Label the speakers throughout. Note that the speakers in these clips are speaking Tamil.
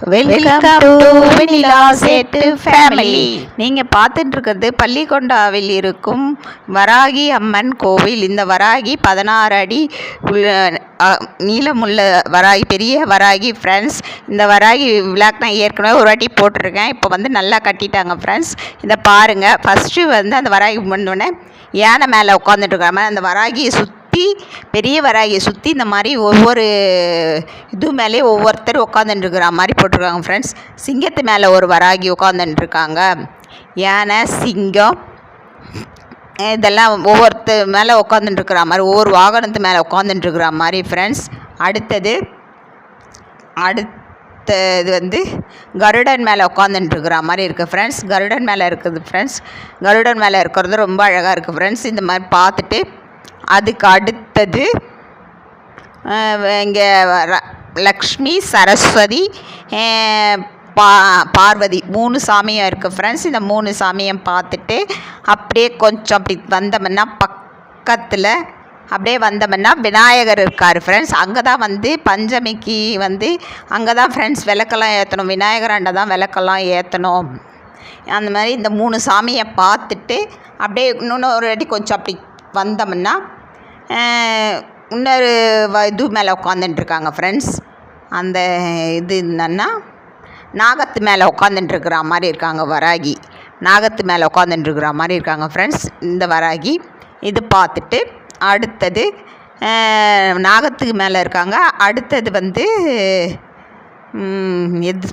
Speaker 1: வெல்கம் டு வெண்ணிலா சேட்டு ஃபேமிலி. நீங்கள் பார்த்துட்டு இருக்கிறது பள்ளிகொண்டாவில் இருக்கும் வராகி அம்மன் கோவில். இந்த வராகி 16 அடி நீளமுள்ள வராகி, பெரிய வராகி ஃப்ரெண்ட்ஸ். இந்த வராகி விழாக்கு நான் ஏற்கனவே ஒரு வாட்டி போட்டிருக்கேன். இப்போ வந்து நல்லா கட்டிட்டாங்க ஃப்ரெண்ட்ஸ். இதை பாருங்கள். ஃபஸ்ட்டு வந்து அந்த வராகி வந்தோடனே யானை மேலே உட்காந்துட்டுருக்கிற மாதிரி அந்த வராகியை சுற்றி, பெரிய வராகியை சுற்றி இந்த மாதிரி ஒவ்வொரு இது மேலே ஒவ்வொருத்தர் உட்காந்துட்டுருக்கிற மாதிரி போட்டிருக்காங்க ஃப்ரெண்ட்ஸ். சிங்கத்து மேலே ஒரு வராகி உட்காந்துட்டுருக்காங்க. யானை, சிங்கம் இதெல்லாம் ஒவ்வொருத்தர் மேலே உட்காந்துட்டுருக்கிற மாதிரி, ஒவ்வொரு வாகனத்து மேலே உட்காந்துட்டுருக்கிற மாதிரி ஃப்ரெண்ட்ஸ். அடுத்தது வந்து கருடன் மேலே உட்காந்துட்டுருக்கிற மாதிரி இருக்குது ஃப்ரெண்ட்ஸ். கருடன் மேலே இருக்குது ஃப்ரெண்ட்ஸ். கருடன் மேலே இருக்கிறது ரொம்ப அழகாக இருக்குது ஃப்ரெண்ட்ஸ். இந்த மாதிரி பார்த்துட்டு அதுக்கு அடுத்தது இங்கே லக்ஷ்மி, சரஸ்வதி, பார்வதி 3 சாமியும் இருக்குது ஃப்ரெண்ட்ஸ். இந்த 3 சாமியும் பார்த்துட்டு அப்படியே கொஞ்சம் அப்படி வந்தோம்னா பக்கத்தில் அப்படியே வந்தோம்னா விநாயகர் இருக்கார் ஃப்ரெண்ட்ஸ். அங்கே தான் வந்து பஞ்சமிக்கு வந்து அங்கே தான் ஃப்ரெண்ட்ஸ் விளக்கெல்லாம் ஏற்றணும். விநாயகராண்ட தான் விளக்கெல்லாம் ஏற்றணும். அந்த மாதிரி இந்த 3 சாமியை பார்த்துட்டு அப்படியே இன்னொன்று ஒரு வாட்டி கொஞ்சம் அப்படி வந்தோம்னா இன்னொரு இது மேலே உட்காந்துட்டுருக்காங்க ஃப்ரெண்ட்ஸ். அந்த இது என்னன்னா நாகத்து மேலே உட்காந்துட்டுருக்குற மாதிரி இருக்காங்க வராகி. நாகத்து மேலே உட்காந்துட்டுருக்குற மாதிரி இருக்காங்க ஃப்ரெண்ட்ஸ் இந்த வராகி. இது பார்த்துட்டு அடுத்தது நாகத்துக்கு மேலே இருக்காங்க. அடுத்தது வந்து எது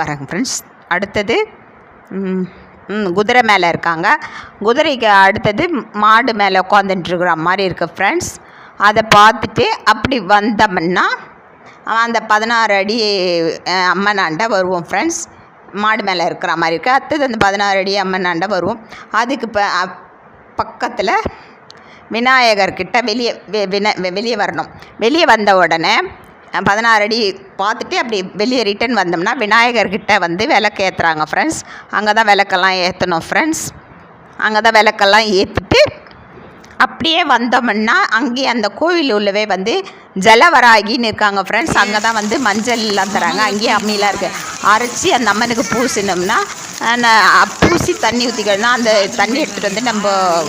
Speaker 1: பாருங்க ஃப்ரெண்ட்ஸ். அடுத்தது குதிரை மேலே இருக்காங்க. குதிரைக்கு அடுத்தது மாடு மேலே உட்காந்துட்டுருக்குற மாதிரி இருக்குது ஃப்ரெண்ட்ஸ். அதை பார்த்துட்டு அப்படி வந்தோம்னா அந்த 16 அடி அம்மனாண்ட வருவோம் ஃப்ரெண்ட்ஸ். மாடு மேலே இருக்கிற மாதிரி இருக்குது. அடுத்தது அந்த 16 அடி அம்மனாண்ட வருவோம். அதுக்கு பக்கத்தில் விநாயகர்கிட்ட வெளியே வரணும். வெளியே வந்த உடனே 16 அடி பார்த்துட்டு அப்படி வெளியே ரிட்டன் வந்தோம்னா விநாயகர்கிட்ட வந்து விளக்கு ஏற்றுறாங்க ஃப்ரெண்ட்ஸ். அங்கே தான் விளக்கெல்லாம் ஏற்றணும் ஃப்ரெண்ட்ஸ். அங்கே தான் விளக்கெல்லாம் ஏற்றிட்டு அப்படியே வந்தோம்னா அங்கேயே அந்த கோவில் உள்ளவே வந்து ஜலவராகின்னு இருக்காங்க ஃப்ரெண்ட்ஸ். அங்கே தான் வந்து மஞ்சள்லாம் தராங்க. அங்கேயே அம்மிலாம் இருக்குது. அரைச்சி அந்த அம்மனுக்கு பூசினோம்னா பூசி தண்ணி ஊற்றிக்கணும்னா அந்த தண்ணி எடுத்துகிட்டு வந்து நம்ம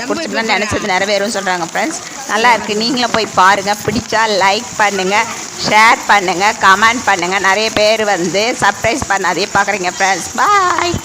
Speaker 1: குடிச்சிக்கலாம்னு நினச்சது நிறைவேறும்னு சொல்கிறாங்க ஃப்ரெண்ட்ஸ். நல்லா இருக்குது. நீங்களும் போய் பாருங்கள். பிடிச்சா லைக் பண்ணுங்கள், ஷேர் பண்ணுங்கள், கமெண்ட் பண்ணுங்கள். நிறைய பேர் வந்து சர்ப்ரைஸ் பண்ணாதே பார்க்குறீங்க ஃப்ரெண்ட்ஸ். பாய்.